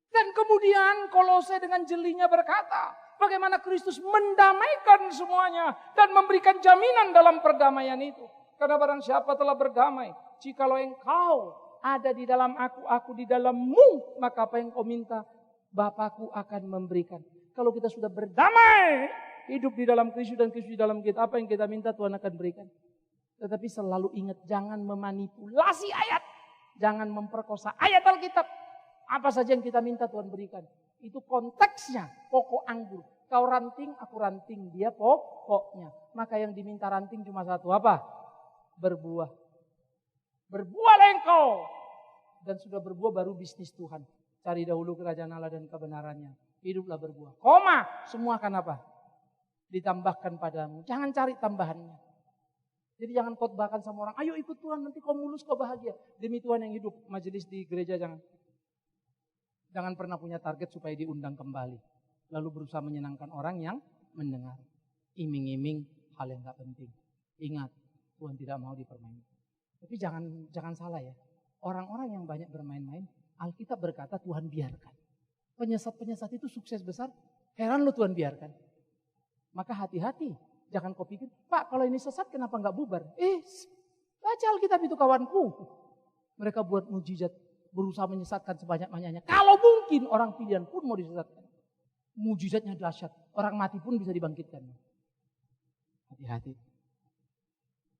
Dan kemudian Kolose dengan jelinya berkata, bagaimana Kristus mendamaikan semuanya dan memberikan jaminan dalam perdamaian itu. Karena barang siapa telah berdamai, jikalau engkau ada di dalam aku di dalammu, maka apa yang kau minta, Bapakku akan memberikan. Kalau kita sudah berdamai, hidup di dalam Kristus dan Kristus di dalam kita, apa yang kita minta Tuhan akan berikan. Tetapi selalu ingat, jangan memanipulasi ayat, jangan memperkosa ayat Alkitab. Apa saja yang kita minta Tuhan berikan. Itu konteksnya pokok anggur. Kau ranting, aku ranting. Dia pokoknya. Maka yang diminta ranting cuma satu. Apa? Berbuah. Berbuahlah engkau. Dan sudah berbuah baru bisnis Tuhan. Cari dahulu kerajaan Allah dan kebenarannya. Hiduplah berbuah. Koma. Semua akan apa? Ditambahkan padamu. Jangan cari tambahannya. Jadi jangan khotbahkan sama orang. Ayo ikut Tuhan nanti kau mulus kau bahagia. Demi Tuhan yang hidup. Majelis di gereja jangan. Jangan pernah punya target supaya diundang kembali. Lalu berusaha menyenangkan orang yang mendengar. Iming-iming hal yang gak penting. Ingat, Tuhan tidak mau dipermainkan. Tapi jangan salah ya. Orang-orang yang banyak bermain-main, Alkitab berkata Tuhan biarkan. Penyesat-penyesat itu sukses besar. Heran lo Tuhan biarkan. Maka hati-hati. Jangan kau pikir, Pak kalau ini sesat kenapa gak bubar? Baca Alkitab itu kawanku. Mereka buat mujizat. Berusaha menyesatkan sebanyak-banyaknya. Kalau mungkin orang pilihan pun mau disesatkan. Mujizatnya dahsyat. Orang mati pun bisa dibangkitkan. Hati-hati.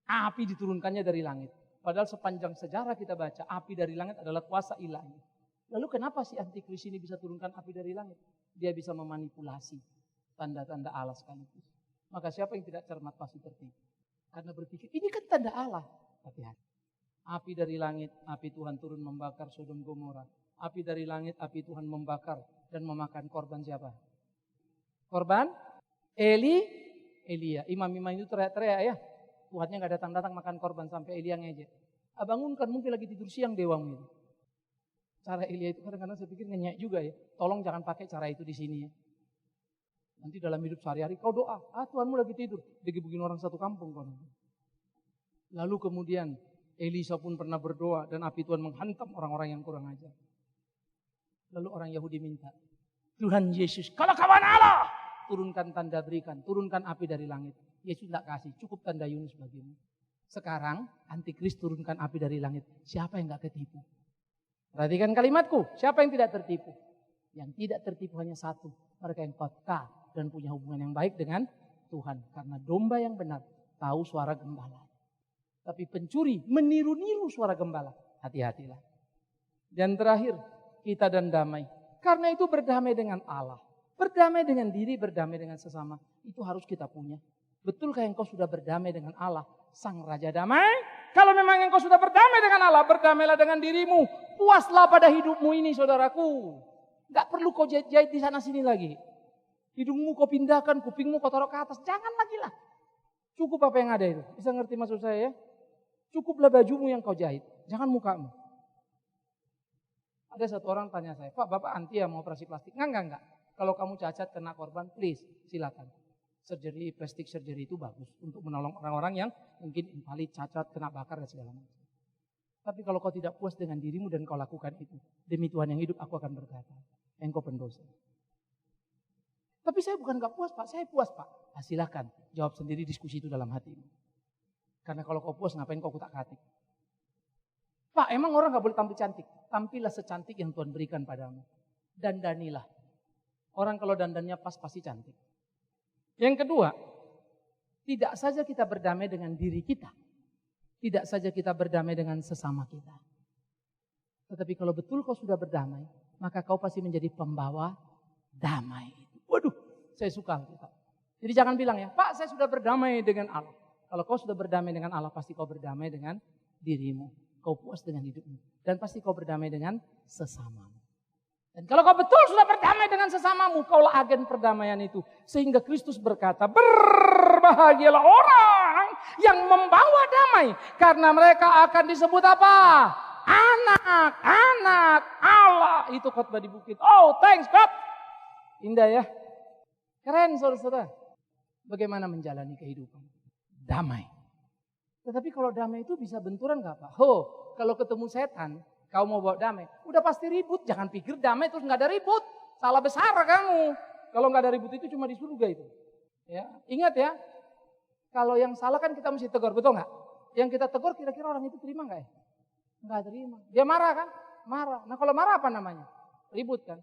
Api diturunkannya dari langit. Padahal sepanjang sejarah kita baca, api dari langit adalah kuasa ilahi. Lalu kenapa si antikris ini bisa turunkan api dari langit? Dia bisa memanipulasi tanda-tanda Allah sekaligus. Maka siapa yang tidak cermat pasti tertipu. Karena berpikir, ini kan tanda Allah. Hati-hati. Api dari langit, api Tuhan turun membakar Sodom Gomora. Api dari langit, api Tuhan membakar dan memakan korban siapa? Korban Elia. Imam-imam itu teriak-teriak ya. Tuhannya gak datang-datang makan korban sampai Elia ngejek. Bangunkan, mungkin lagi tidur siang dewamu itu. Cara Elia itu kadang-kadang saya pikir ngenyek juga ya. Tolong jangan pakai cara itu di sini ya. Nanti dalam hidup sehari-hari kau doa. Tuhanmu lagi tidur. Digebukin orang satu kampung. Lalu kemudian Elisa pun pernah berdoa dan api Tuhan menghantam orang-orang yang kurang ajar. Lalu orang Yahudi minta, Tuhan Yesus, kalau kawan Allah, turunkan tanda berikan, turunkan api dari langit. Yesus tidak kasih, cukup tanda Yunus bagimu. Sekarang antikris turunkan api dari langit. Siapa yang tidak ketipu? Perhatikan kalimatku, siapa yang tidak tertipu? Yang tidak tertipu hanya satu, mereka yang peka dan punya hubungan yang baik dengan Tuhan. Karena domba yang benar tahu suara gembala. Tapi pencuri meniru-niru suara gembala. Hati-hatilah. Dan terakhir, kita dan damai. Karena itu berdamai dengan Allah. Berdamai dengan diri, berdamai dengan sesama. Itu harus kita punya. Betulkah engkau sudah berdamai dengan Allah, Sang Raja Damai? Kalau memang engkau sudah berdamai dengan Allah, berdamailah dengan dirimu. Puaslah pada hidupmu ini, saudaraku. Gak perlu kau jahit-jahit di sana sini lagi. Hidungmu kau pindahkan, kupingmu kau taruh ke atas. Jangan lagi lah. Cukup apa yang ada itu. Bisa ngerti maksud saya ya? Cukuplah bajumu yang kau jahit. Jangan mukamu. Ada satu orang tanya saya, Pak, Bapak anti ya mau operasi plastik? Enggak. Kalau kamu cacat kena korban, please silakan. Surgery, plastik surgery itu bagus untuk menolong orang-orang yang mungkin invalid, cacat, kena bakar dan segala macam. Tapi kalau kau tidak puas dengan dirimu dan kau lakukan itu, demi Tuhan yang hidup aku akan berkata, engkau pendosa. Tapi saya bukan gak puas Pak, saya puas Pak. Silakan, jawab sendiri diskusi itu dalam hatimu. Karena kalau kau puas ngapain kau kutak-katik? Pak, emang orang gak boleh tampil cantik? Tampillah secantik yang Tuhan berikan padamu. Dandanilah. Orang kalau dandannya pas pasti cantik. Yang kedua, tidak saja kita berdamai dengan diri kita. Tidak saja kita berdamai dengan sesama kita. Tetapi kalau betul kau sudah berdamai, maka kau pasti menjadi pembawa damai. Waduh, saya suka. Jadi jangan bilang ya, Pak saya sudah berdamai dengan Allah. Kalau kau sudah berdamai dengan Allah, pasti kau berdamai dengan dirimu. Kau puas dengan hidupmu. Dan pasti kau berdamai dengan sesamamu. Dan kalau kau betul sudah berdamai dengan sesamamu, kaulah agen perdamaian itu. Sehingga Kristus berkata, berbahagialah orang yang membawa damai. Karena mereka akan disebut apa? Anak-anak Allah. Itu khotbah di bukit. Oh thanks God. Indah ya. Keren saudara-saudara. Bagaimana menjalani kehidupan? Damai. Tetapi kalau damai itu bisa benturan gak Pak? Kalau ketemu setan, kau mau bawa damai, udah pasti ribut. Jangan pikir damai terus gak ada ribut. Salah besar kamu. Kalau gak ada ribut itu cuma di surga itu. Ya, ingat ya, kalau yang salah kan kita mesti tegur, betul gak? Yang kita tegur kira-kira orang itu terima gak ya? Gak terima. Dia marah kan? Marah. Nah kalau marah apa namanya? Ribut kan?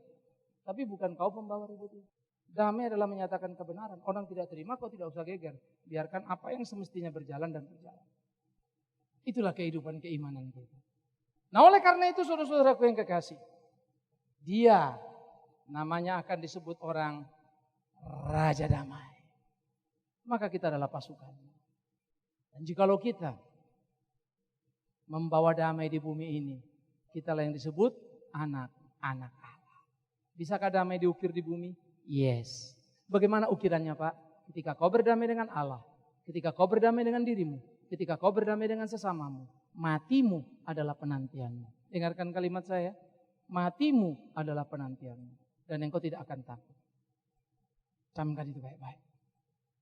Tapi bukan kau pembawa ribut itu. Damai adalah menyatakan kebenaran. Orang tidak terima, kau tidak usah geger. Biarkan apa yang semestinya berjalan dan berjalan. Itulah kehidupan keimanan kita. Nah oleh karena itu saudara-saudaraku yang kekasih. Dia namanya akan disebut orang Raja Damai. Maka kita adalah pasukan. Dan jikalau kita membawa damai di bumi ini, kitalah yang disebut anak-anak Allah. Bisakah damai diukir di bumi? Yes. Bagaimana ukirannya Pak? Ketika kau berdamai dengan Allah, ketika kau berdamai dengan dirimu, ketika kau berdamai dengan sesamamu, matimu adalah penantianmu. Dengarkan kalimat saya, matimu adalah penantianmu. Dan engkau tidak akan takut. Camkan itu baik-baik.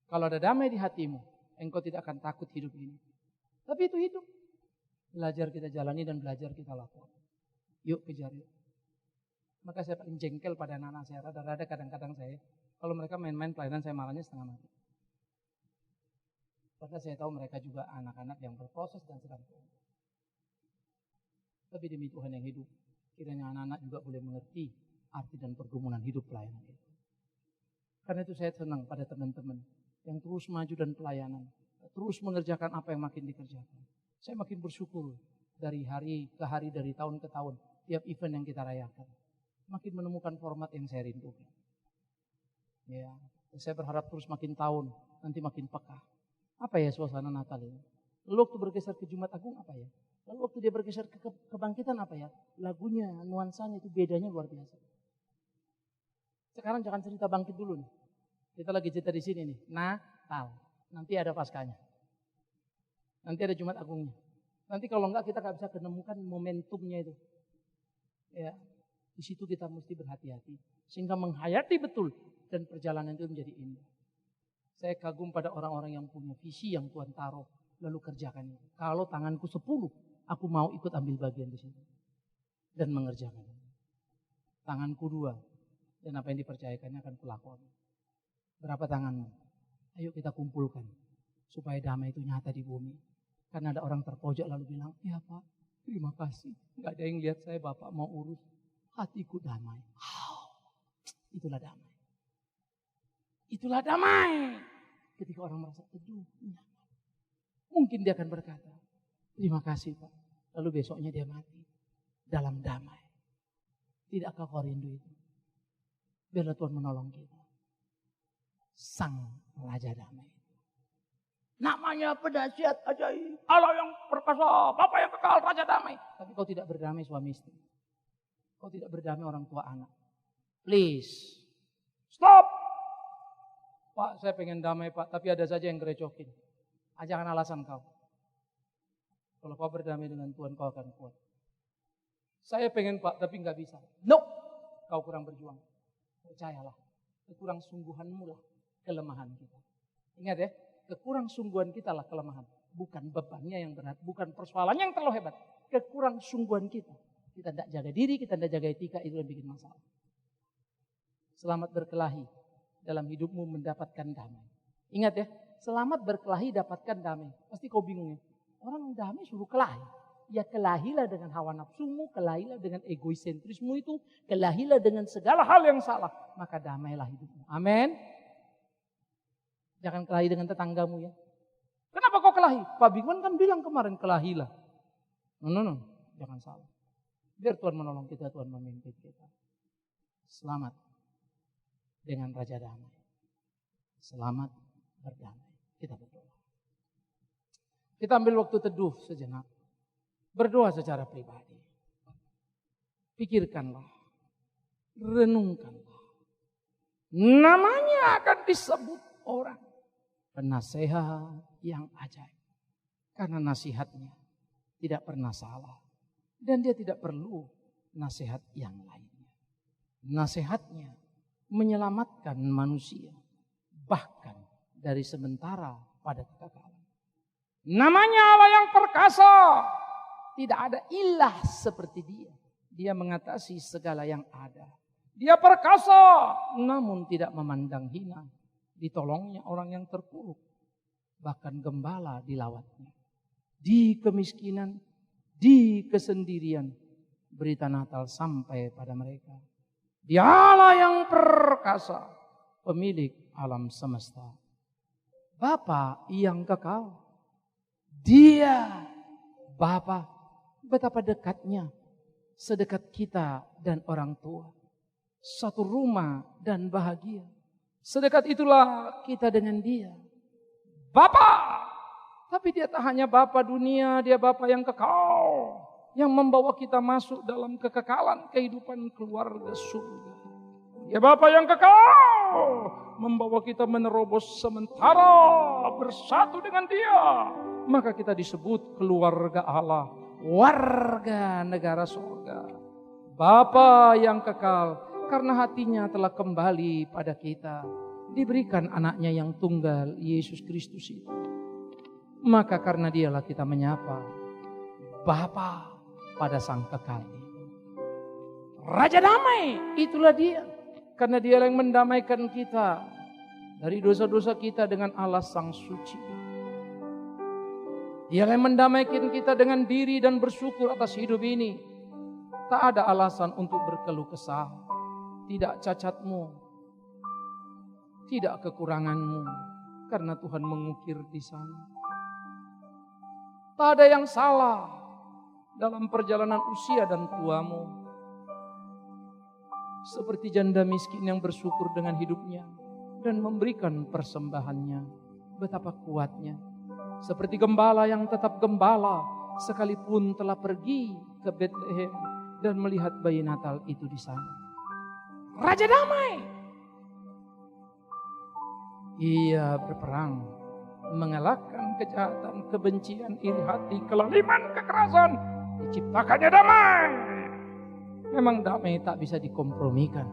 Kalau ada damai di hatimu, engkau tidak akan takut hidup ini. Tapi itu hidup. Belajar kita jalani dan belajar kita lakukan. Yuk kejar yuk. Maka saya paling jengkel pada anak-anak saya. Rada-rada kadang-kadang saya, kalau mereka main-main pelayanan saya marahnya setengah mati. Karena saya tahu mereka juga anak-anak yang berproses dan sedang tumbuh. Tapi demi Tuhan yang hidup, kiranya anak-anak juga boleh mengerti arti dan pergumulan hidup pelayanan itu. Karena itu saya senang pada teman-teman yang terus maju dan pelayanan, terus mengerjakan apa yang makin dikerjakan. Saya makin bersyukur dari hari ke hari, dari tahun ke tahun, tiap event yang kita rayakan. Makin menemukan format yang saya rindukan. Ya, saya berharap terus makin tahun nanti makin peka. Apa ya suasana Natal ini? Lalu waktu bergeser ke Jumat Agung apa ya? Lalu waktu dia bergeser ke kebangkitan apa ya? Lagunya, nuansanya itu bedanya luar biasa. Sekarang jangan cerita bangkit dulu nih. Kita lagi cerita di sini nih. Natal. Nanti ada Paskahnya. Nanti ada Jumat Agungnya. Nanti kalau enggak kita nggak bisa menemukan momentumnya itu. Ya, di situ kita mesti berhati-hati sehingga menghayati betul dan perjalanan itu menjadi indah. Saya kagum pada orang-orang yang punya visi yang Tuhan taruh lalu kerjakan itu. Kalau tanganku 10, aku mau ikut ambil bagian di situ dan mengerjakan. Tanganku 2 dan apa yang dipercayakannya akan kulakukan. Berapa tanganmu? Ayo kita kumpulkan supaya damai itu nyata di bumi. Karena ada orang terpojok lalu bilang, ya Pak, terima kasih. Gak ada yang lihat saya, Bapak mau urus. Hatiku damai. Itulah damai. Itulah damai. Ketika orang merasa teduh, mungkin dia akan berkata, terima kasih Pak. Lalu besoknya dia mati dalam damai. Tidakkah kau rindu itu? Biarlah Tuhan menolong kita. Sang Raja Damai. Namanya penasihat ajaib. Allah yang perkasa, Bapa yang kekal, Raja Damai. Tapi kau tidak berdamai suami istri. Kau tidak berdamai orang tua anak. Please. Stop. Pak, saya pengen damai Pak, tapi ada saja yang gerecokin. Jangan alasan kau. Kalau kau berdamai dengan Tuhan, kau akan kuat. Saya pengen Pak, tapi nggak bisa. No. Kau kurang berjuang. Percayalah. Kekurang sungguhanmu lah kelemahan kita. Ingat ya. Kekurang sungguhan kita lah kelemahan. Bukan bebannya yang berat. Bukan persoalannya yang terlalu hebat. Kekurang sungguhan kita. Kita tidak jaga diri, kita tidak jaga etika. Itu yang bikin masalah. Selamat berkelahi. Dalam hidupmu mendapatkan damai. Ingat ya. Selamat berkelahi dapatkan damai. Pasti kau bingung ya. Orang damai suruh kelahi. Ya kelahilah dengan hawa nafsumu. Kelahilah dengan egoisentrismu itu. Kelahilah dengan segala hal yang salah. Maka damailah hidupmu. Amin. Jangan kelahi dengan tetanggamu ya. Kenapa kau kelahi? Pak Bigman kan bilang kemarin kelahilah. No. Jangan salah. Biar Tuhan menolong kita, Tuhan memimpin kita. Selamat dengan Raja Damai. Selamat berdamai. Kita berdoa. Kita ambil waktu teduh sejenak. Berdoa secara pribadi. Pikirkanlah. Renungkanlah. Namanya akan disebut orang. Penasehat yang ajaib. Karena nasihatnya tidak pernah salah. Dan dia tidak perlu nasihat yang lainnya. Nasihatnya menyelamatkan manusia. Bahkan dari sementara pada kekekalan. Namanya Allah yang perkasa. Tidak ada ilah seperti dia. Dia mengatasi segala yang ada. Dia perkasa namun tidak memandang hina. Ditolongnya orang yang terpuruk. Bahkan gembala dilawatnya. Di kemiskinan, di kesendirian. Berita Natal sampai pada mereka. Dialah yang perkasa. Pemilik alam semesta. Bapa yang kekal. Dia Bapa. Betapa dekatnya. Sedekat kita dan orang tua. Satu rumah dan bahagia. Sedekat itulah kita dengan dia. Bapa. Tapi dia tak hanya Bapa dunia, dia Bapa yang kekal. Yang membawa kita masuk dalam kekekalan kehidupan keluarga surga. Dia Bapa yang kekal. Membawa kita menerobos sementara bersatu dengan dia. Maka kita disebut keluarga Allah. Warga negara surga. Bapa yang kekal. Karena hatinya telah kembali pada kita. Diberikan anaknya yang tunggal, Yesus Kristus itu. Maka karena dialah kita menyapa Bapa pada sang kekal. Raja Damai, itulah dia. Karena dia yang mendamaikan kita. Dari dosa-dosa kita dengan Allah sang suci. Dia yang mendamaikan kita dengan diri dan bersyukur atas hidup ini. Tak ada alasan untuk berkeluh kesah. Tidak cacatmu, tidak kekuranganmu, karena Tuhan mengukir di sana. Tak ada yang salah dalam perjalanan usia dan tuamu. Seperti janda miskin yang bersyukur dengan hidupnya dan memberikan persembahannya. betapa kuatnya. Seperti gembala yang tetap gembala sekalipun telah pergi ke Bethlehem dan melihat bayi Natal itu di sana. Raja damai. Ia berperang, mengalahkan kejahatan, kebencian, iri hati, kelaliman, kekerasan. Diciptakannya damai. Memang damai tak bisa dikompromikan.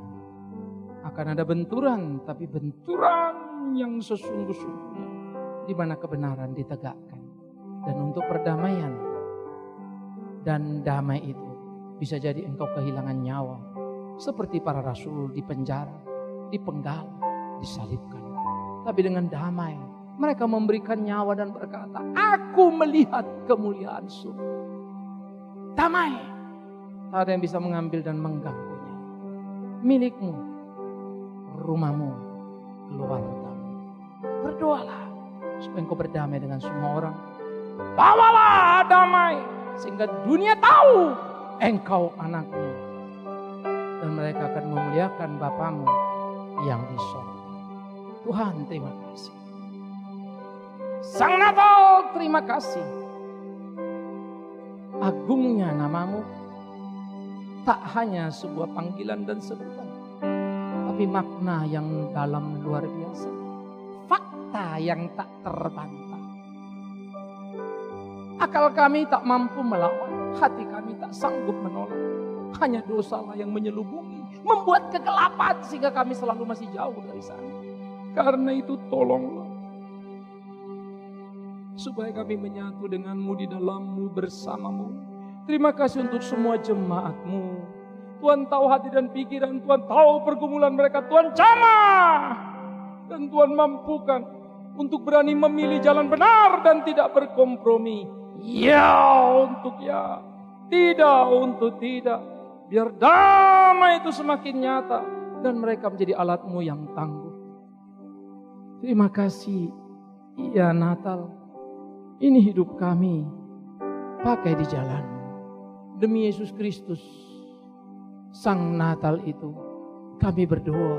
Akan ada benturan, tapi benturan yang sesungguh-sungguhnya, di mana kebenaran ditegakkan. Dan untuk perdamaian, dan damai itu bisa jadi engkau kehilangan nyawa. Seperti para rasul di penjara, dipenggal, disalibkan. Tapi dengan damai, mereka memberikan nyawa dan berkata, aku melihat kemuliaan surga. Damai. Tak ada yang bisa mengambil dan mengganggunya. Milikmu, rumahmu, keluargamu. Berdoalah supaya engkau berdamai dengan semua orang. Bawalah damai sehingga dunia tahu engkau anaknya. Dan mereka akan memuliakan Bapamu yang di sorga. Tuhan, terima kasih. Sang Natal, terima kasih. Agungnya namamu. Tak hanya sebuah panggilan dan sebutan, tapi makna yang dalam luar biasa. Fakta yang tak terbantah. Akal kami tak mampu melawan, hati kami tak sanggup menolak. Hanya dosalah yang menyelubungi, membuat kegelapan sehingga kami selalu masih jauh dari sana. Karena itu tolonglah, supaya kami menyatu denganmu di dalammu, bersamamu. Terima kasih untuk semua jemaatmu. Tuhan tahu hati dan pikiran, Tuhan tahu pergumulan mereka, Tuhan jamah. Dan Tuhan mampukan untuk berani memilih jalan benar dan tidak berkompromi. Ya untuk ya, tidak untuk tidak. Biar damai itu semakin nyata dan mereka menjadi alatmu yang tangguh. Terima kasih, ya Natal. Ini hidup kami, pakai di jalan. Demi Yesus Kristus, Sang Natal itu, kami berdoa.